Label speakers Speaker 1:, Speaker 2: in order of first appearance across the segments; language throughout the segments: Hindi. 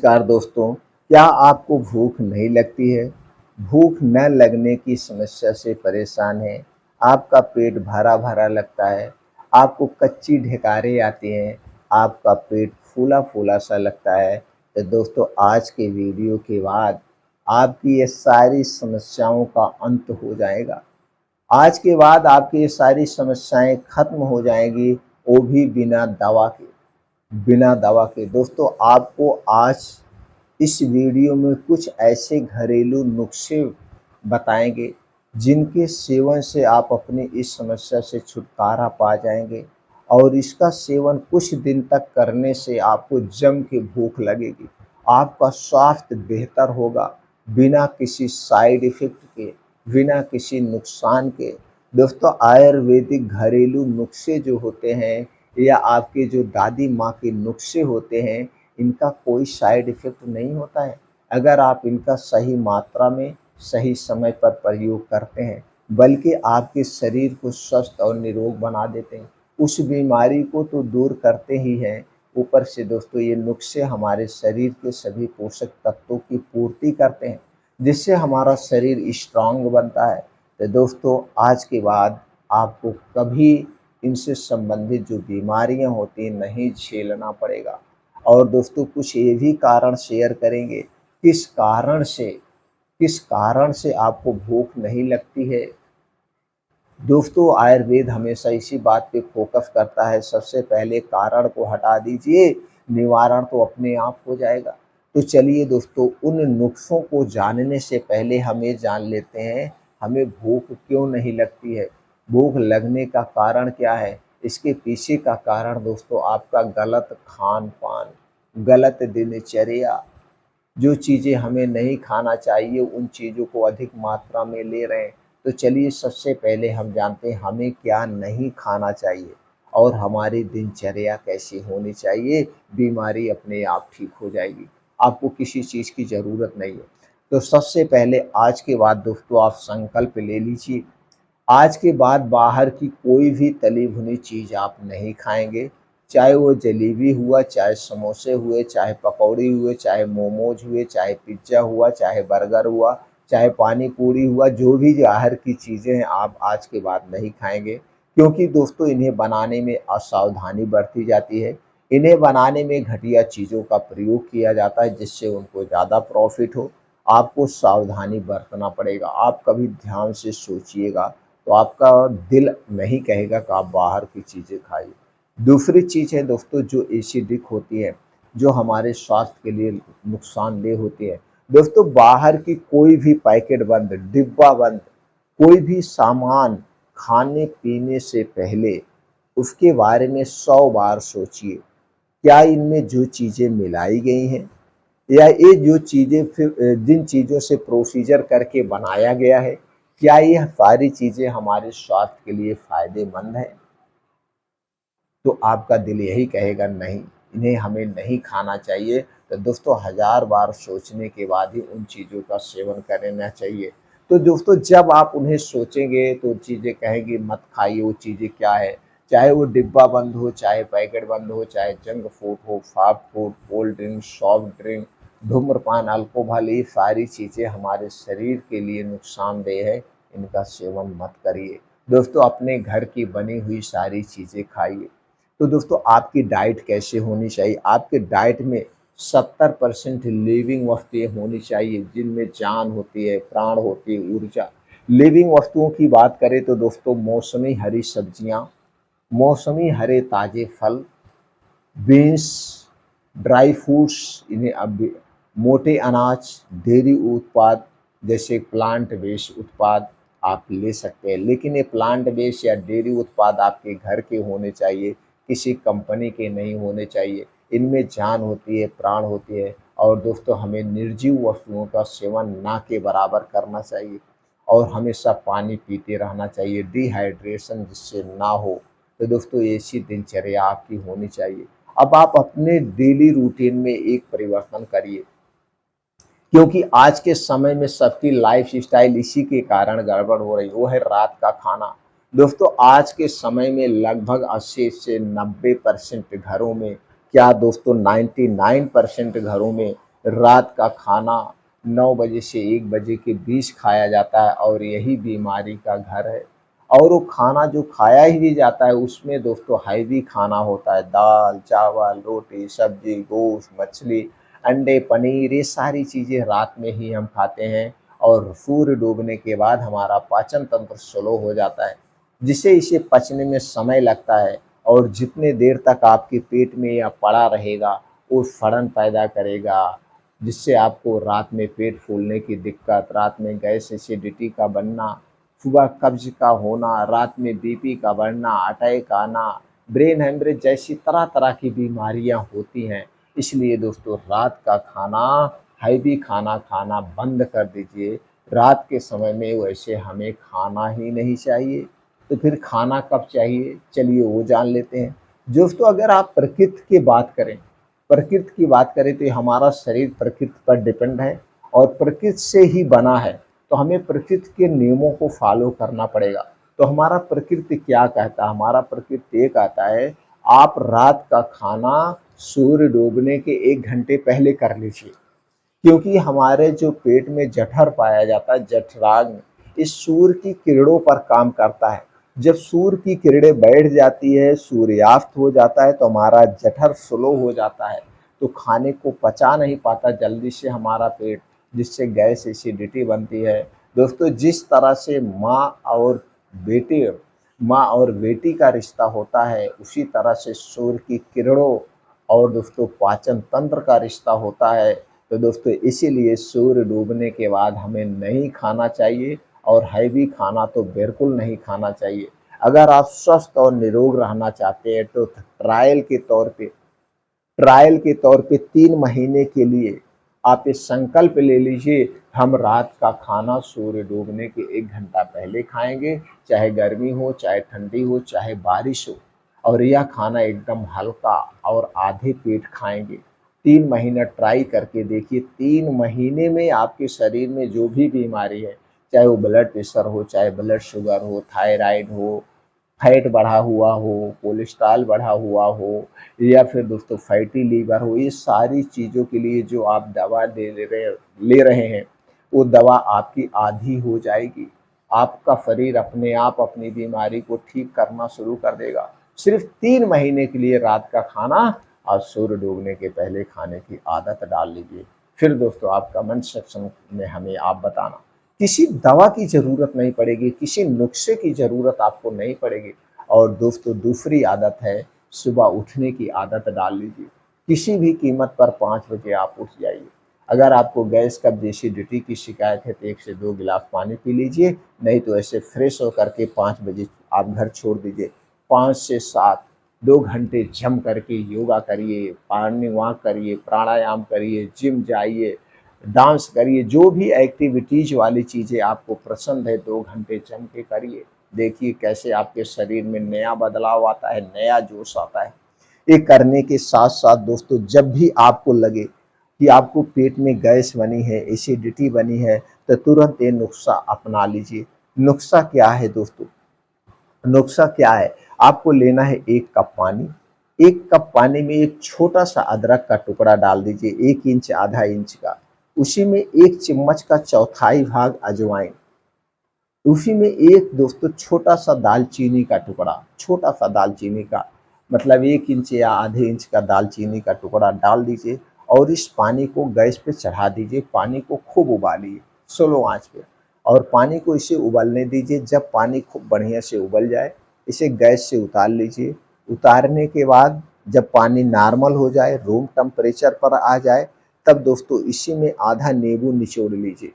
Speaker 1: नमस्कार दोस्तों, क्या आपको भूख नहीं लगती है? भूख न लगने की समस्या से परेशान हैं? आपका पेट भरा-भरा लगता है, आपको कच्ची ढेकारें आती हैं, आपका पेट फूला-फूला सा लगता है, तो दोस्तों आज के वीडियो के बाद आपकी ये सारी समस्याओं का अंत हो जाएगा। आज के बाद आपकी ये सारी समस्याएँ खत्म हो जाएँगी, वो भी बिना दवा के। दोस्तों आपको आज इस वीडियो में कुछ ऐसे घरेलू नुस्खे बताएंगे जिनके सेवन से आप अपनी इस समस्या से छुटकारा पा जाएंगे और इसका सेवन कुछ दिन तक करने से आपको जम के भूख लगेगी। आपका स्वास्थ्य बेहतर होगा बिना किसी साइड इफ़ेक्ट के, बिना किसी नुकसान के। दोस्तों आयुर्वेदिक घरेलू नुस्खे जो होते हैं या आपके जो दादी माँ के नुस्खे होते हैं, इनका कोई साइड इफ़ेक्ट नहीं होता है, अगर आप इनका सही मात्रा में, सही समय पर प्रयोग करते हैं, बल्कि आपके शरीर को स्वस्थ और निरोग बना देते हैं। उस बीमारी को तो दूर करते ही हैं, ऊपर से दोस्तों ये नुस्खे हमारे शरीर के सभी पोषक तत्वों की पूर्ति करते हैं, जिससे हमारा शरीर स्ट्रॉन्ग बनता है। तो दोस्तों आज के बाद आपको कभी इनसे संबंधित जो बीमारियां होती हैं नहीं झेलना पड़ेगा। और दोस्तों कुछ ये भी कारण शेयर करेंगे किस कारण से आपको भूख नहीं लगती है। दोस्तों आयुर्वेद हमेशा इसी बात पे फोकस करता है, सबसे पहले कारण को हटा दीजिए, निवारण तो अपने आप हो जाएगा। तो चलिए दोस्तों उन नुस्खों को जानने से पहले हम ये जान लेते हैं हमें भूख क्यों नहीं लगती है, भूख लगने का कारण क्या है। इसके पीछे का कारण दोस्तों आपका गलत खान पान, गलत दिनचर्या, जो चीज़ें हमें नहीं खाना चाहिए उन चीज़ों को अधिक मात्रा में ले रहे हैं। तो चलिए सबसे पहले हम जानते हैं हमें क्या नहीं खाना चाहिए और हमारी दिनचर्या कैसी होनी चाहिए, बीमारी अपने आप ठीक हो जाएगी, आपको किसी चीज़ की ज़रूरत नहीं है। तो सबसे पहले आज के बाद दोस्तों आप संकल्प ले लीजिए, आज के बाद बाहर की कोई भी तली भुनी चीज़ आप नहीं खाएँगे, चाहे वो जलेबी हुआ, चाहे समोसे हुए, चाहे पकौड़ी हुए, चाहे मोमोज़ हुए, चाहे पिज़्ज़ा हुआ, चाहे बर्गर हुआ, चाहे पानी पूरी हुआ, जो भी बाहर की चीज़ें हैं आप आज के बाद नहीं खाएँगे। क्योंकि दोस्तों इन्हें बनाने में असावधानी बरती जाती है, इन्हें बनाने में घटिया चीज़ों का प्रयोग किया जाता है जिससे उनको ज़्यादा प्रॉफ़िट हो। आपको सावधानी बरतना पड़ेगा, आप कभी ध्यान से सोचिएगा तो आपका दिल नहीं कहेगा कि आप बाहर की चीज़ें खाइए। दूसरी चीज़ है दोस्तों जो एसिडिक होती है, जो हमारे स्वास्थ्य के लिए नुकसानदेह होती है। दोस्तों बाहर की कोई भी पैकेट बंद, डिब्बा बंद, कोई भी सामान खाने-पीने से पहले उसके बारे में 100 बार सोचिए। क्या इनमें जो चीज़ें मिलाई गई हैं या ये जो चीज़ें फिर जिन चीज़ों से प्रोसीजर करके बनाया गया है, क्या ये सारी चीज़ें हमारे स्वास्थ्य के लिए फ़ायदेमंद हैं? तो आपका दिल यही कहेगा नहीं, इन्हें हमें नहीं खाना चाहिए। तो दोस्तों हज़ार बार सोचने के बाद ही उन चीज़ों का सेवन करना चाहिए। तो दोस्तों जब आप उन्हें सोचेंगे तो चीज़ें कहेंगी मत खाइए, वो चीज़ें क्या है, चाहे वो डिब्बा बंद हो, चाहे पैकेट बंद हो, चाहे जंक फूड हो, fast food, cold drink, soft drink, धूम्रपान, अल्कोहल, ये सारी चीज़ें हमारे शरीर के लिए नुकसानदेह है, इनका सेवन मत करिए। दोस्तों अपने घर की बनी हुई सारी चीज़ें खाइए। तो दोस्तों आपकी डाइट कैसे होनी चाहिए? आपके डाइट में 70% लिविंग वस्तुएँ होनी चाहिए, जिनमें जान होती है, प्राण होती है, ऊर्जा। लिविंग वस्तुओं की बात करें तो दोस्तों मौसमी हरी सब्जियाँ, मौसमी हरे ताज़े फल, बीन्स, ड्राई फ्रूट्स, इन्हें अब मोटे अनाज, डेयरी उत्पाद जैसे प्लांट बेस्ड उत्पाद आप ले सकते हैं। लेकिन ये प्लांट बेस्ड या डेयरी उत्पाद आपके घर के होने चाहिए, किसी कंपनी के नहीं होने चाहिए। इनमें जान होती है, प्राण होती है और दोस्तों हमें निर्जीव वस्तुओं का सेवन ना के बराबर करना चाहिए और हमेशा पानी पीते रहना चाहिए, डिहाइड्रेशन जिससे ना हो। तो दोस्तों ऐसी दिनचर्या आपकी होनी चाहिए। अब आप अपने डेली रूटीन में एक परिवर्तन करिए, क्योंकि आज के समय में सबकी लाइफ़स्टाइल इसी के कारण गड़बड़ हो रही है, वो है रात का खाना। दोस्तों आज के समय में लगभग 80 से 90% घरों में, क्या दोस्तों 99% घरों में रात का खाना 9 बजे से 1 बजे के बीच खाया जाता है और यही बीमारी का घर है। और वो खाना जो खाया ही नहीं जाता है उसमें दोस्तों हैवी खाना होता है, दाल, चावल, रोटी, सब्जी, गोश्त, मछली, अंडे, पनीर, ये सारी चीज़ें रात में ही हम खाते हैं और सूर्य डूबने के बाद हमारा पाचन तंत्र स्लो हो जाता है, जिससे इसे पचने में समय लगता है और जितने देर तक आपके पेट में यह पड़ा रहेगा, वो सड़न पैदा करेगा, जिससे आपको रात में पेट फूलने की दिक्कत, रात में गैस एसिडिटी का बनना, सुबह कब्ज का होना, रात में बीपी का बढ़ना, अटैक आना, ब्रेन हेमरेज जैसी तरह तरह की बीमारियां होती हैं। इसलिए दोस्तों रात का खाना, हैवी खाना खाना बंद कर दीजिए। रात के समय में वैसे हमें खाना ही नहीं चाहिए, तो फिर खाना कब चाहिए, चलिए वो जान लेते हैं। दोस्तों अगर आप प्रकृति की बात करें, प्रकृति की बात करें तो ये हमारा शरीर प्रकृति पर डिपेंड है और प्रकृति से ही बना है, तो हमें प्रकृति के नियमों को फॉलो करना पड़ेगा। तो हमारा प्रकृति क्या कहता है, हमारा प्रकृति ये कहता है आप रात का खाना सूर्य डूबने के 1 घंटे पहले कर लीजिए, क्योंकि हमारे जो पेट में जठर पाया जाता है, जठराग्नि, इस सूर्य की किरणों पर काम करता है। जब सूर्य की किरणें बैठ जाती है, सूर्यास्त हो जाता है, तो हमारा जठर स्लो हो जाता है, तो खाने को पचा नहीं पाता जल्दी से हमारा पेट, जिससे गैस एसिडिटी बनती है। दोस्तों जिस तरह से बेटे माँ और बेटी का रिश्ता होता है, उसी तरह से सूर्य की किरणों और दोस्तों पाचन तंत्र का रिश्ता होता है। तो दोस्तों इसीलिए सूर्य डूबने के बाद हमें नहीं खाना चाहिए और हैवी खाना तो बिल्कुल नहीं खाना चाहिए। अगर आप स्वस्थ और निरोग रहना चाहते हैं तो ट्रायल के तौर पे 3 महीने के लिए आप ये संकल्प ले लीजिए, हम रात का खाना सूर्य डूबने के 1 घंटा पहले खाएंगे, चाहे गर्मी हो, चाहे ठंडी हो, चाहे बारिश हो, और यह खाना एकदम हल्का और आधे पेट खाएंगे। 3 महीना ट्राई करके देखिए, 3 महीने में आपके शरीर में जो भी बीमारी है, चाहे वो ब्लड प्रेशर हो, चाहे ब्लड शुगर हो, थायराइड हो, फैट बढ़ा हुआ हो, कोलेस्ट्रॉल बढ़ा हुआ हो, या फिर दोस्तों फैटी लीवर हो, ये सारी चीज़ों के लिए जो आप दवा ले रहे हैं, वो दवा आपकी आधी हो जाएगी। आपका शरीर अपने आप अपनी बीमारी को ठीक करना शुरू कर देगा। सिर्फ 3 महीने के लिए रात का खाना और सूर्य डूबने के पहले खाने की आदत डाल लीजिए। फिर दोस्तों आप कमेंट सेक्शन में हमें आप बताना, किसी दवा की ज़रूरत नहीं पड़ेगी, किसी नुस्खे की ज़रूरत आपको नहीं पड़ेगी। और दोस्तों दूसरी आदत है, सुबह उठने की आदत डाल लीजिए। किसी भी कीमत पर 5 बजे आप उठ जाइए। अगर आपको गैस कब्ज एसिडिटी की शिकायत है तो 1 से 2 गिलास पानी पी लीजिए, नहीं तो ऐसे फ्रेश होकर के 5 बजे आप घर छोड़ दीजिए। 5 से 7 2 घंटे जम करके योगा करिए, मॉर्निंग वॉक करिए, प्राणायाम करिए, जिम जाइए, डांस करिए, जो भी एक्टिविटीज वाली चीज़ें आपको पसंद है 2 घंटे जम के करिए। देखिए कैसे आपके शरीर में नया बदलाव आता है, नया जोश आता है। ये करने के साथ साथ दोस्तों जब भी आपको लगे कि आपको पेट में गैस बनी है, एसिडिटी बनी है, तो तुरंत ये नुस्खा अपना लीजिए। नुस्खा क्या है दोस्तों, नुस्खा क्या है, आपको लेना है 1 कप पानी। 1 कप पानी में एक छोटा सा अदरक का टुकड़ा डाल दीजिए, 1 इंच आधा इंच का। उसी में 1 चम्मच का चौथाई भाग अजवाइन, उसी में एक दोस्तों छोटा सा दालचीनी का टुकड़ा, छोटा सा दालचीनी का मतलब 1 इंच या आधे इंच का दालचीनी का टुकड़ा डाल दीजिए और इस पानी को गैस पे चढ़ा दीजिए। पानी को खूब उबालिए स्लो आंच पे और पानी को इसे उबलने दीजिए। जब पानी खूब बढ़िया से उबल जाए, इसे गैस से उतार लीजिए। उतारने के बाद जब पानी नॉर्मल हो जाए, रूम टेम्परेचर पर आ जाए, तब दोस्तों इसी में आधा नींबू निचोड़ लीजिए।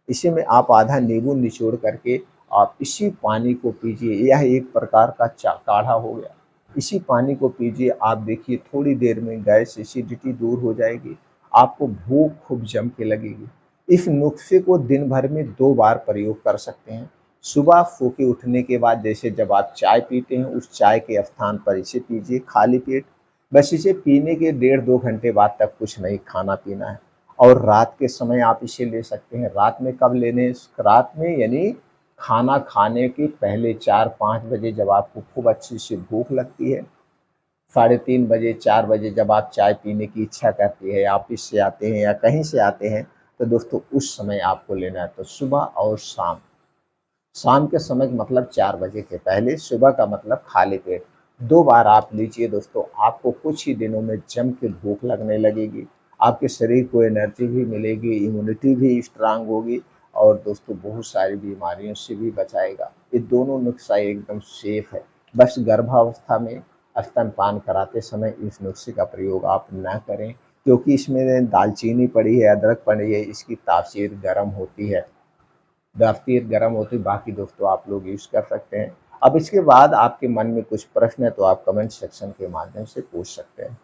Speaker 1: इसी में आप आधा नींबू निचोड़ करके आप इसी पानी को पीजिए। यह एक प्रकार का काढ़ा हो गया। इसी पानी को पीजिए, आप देखिए थोड़ी देर में गैस एसिडिटी दूर हो जाएगी, आपको भूख खूब जम के लगेगी। इस नुस्खे को दिन भर में 2 बार प्रयोग कर सकते हैं। सुबह सो के उठने के बाद जैसे जब आप चाय पीते हैं, उस चाय के स्थान पर इसे पीजिए खाली पेट। बस इसे पीने के 1.5-2 घंटे बाद तक कुछ नहीं खाना पीना है। और रात के समय आप इसे ले सकते हैं। रात में कब लेने, रात में यानी खाना खाने के पहले 4-5 बजे जब आपको खूब अच्छी सी भूख लगती है, 3:30 बजे, 4 बजे जब आप चाय पीने की इच्छा करती है, ऑफ़िस से आते हैं या कहीं से आते हैं, तो दोस्तों उस समय आपको लेना है। तो सुबह और शाम, शाम के समय का मतलब 4 बजे के पहले, सुबह का मतलब खाली पेट। 2 बार आप लीजिए दोस्तों, आपको कुछ ही दिनों में जम के भूख लगने लगेगी, आपके शरीर को एनर्जी भी मिलेगी, इम्यूनिटी भी स्ट्रॉन्ग होगी और दोस्तों बहुत सारी बीमारियों से भी बचाएगा। ये दोनों नुस्ख़ा एकदम सेफ़ है। बस गर्भावस्था में स्तनपान कराते समय इस नुस्खे का प्रयोग आप ना करें, क्योंकि इसमें दालचीनी पड़ी है, अदरक पड़ी है, इसकी तासीर गर्म होती है। तासीर गर्म होती, बाकी दोस्तों आप लोग यूज़ कर सकते हैं। अब इसके बाद आपके मन में कुछ प्रश्न है तो आप कमेंट सेक्शन के माध्यम से पूछ सकते हैं।